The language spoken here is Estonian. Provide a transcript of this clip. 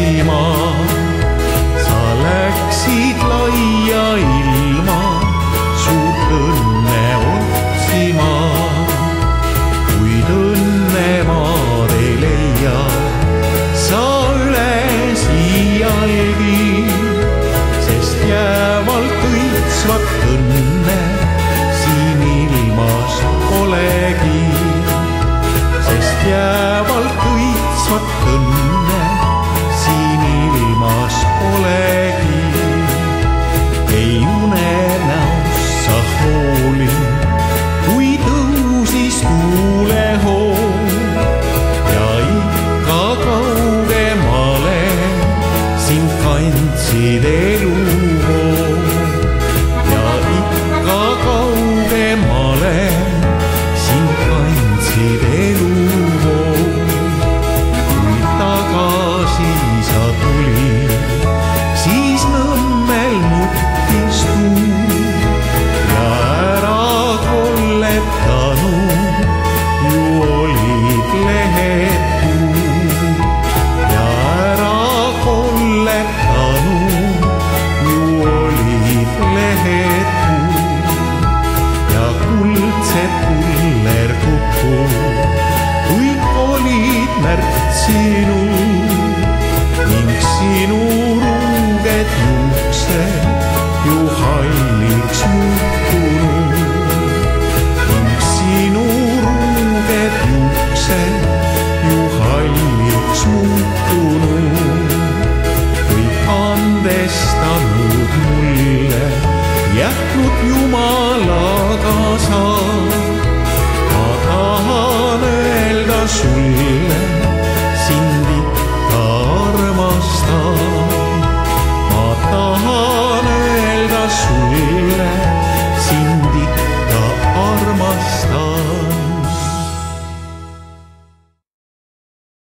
otsima. Sa läksid laia ilma suurt õnne otsima. Kuid õnne maad ei leia sa üles iialgi, sest jäävalt õitsvat õnne siin ilmas polegi. Sest jäävalt õitsvat õnne siin ilmas polegi. Ei unenäost sa hoolin, kui tõusis tuulehoon ja ikka kaugemale sind kandsid eluvool. Ja ikka kaugemale sind kandsid eluvool. Kui tagasi sa tulid, siis Nõmmel nuttis tuul ja ära kolletanud ju olid lehed puud. Ja ära kolletanud ju olid lehed puud. Ja kuldsed kullerkukud kõik olid märtsinud.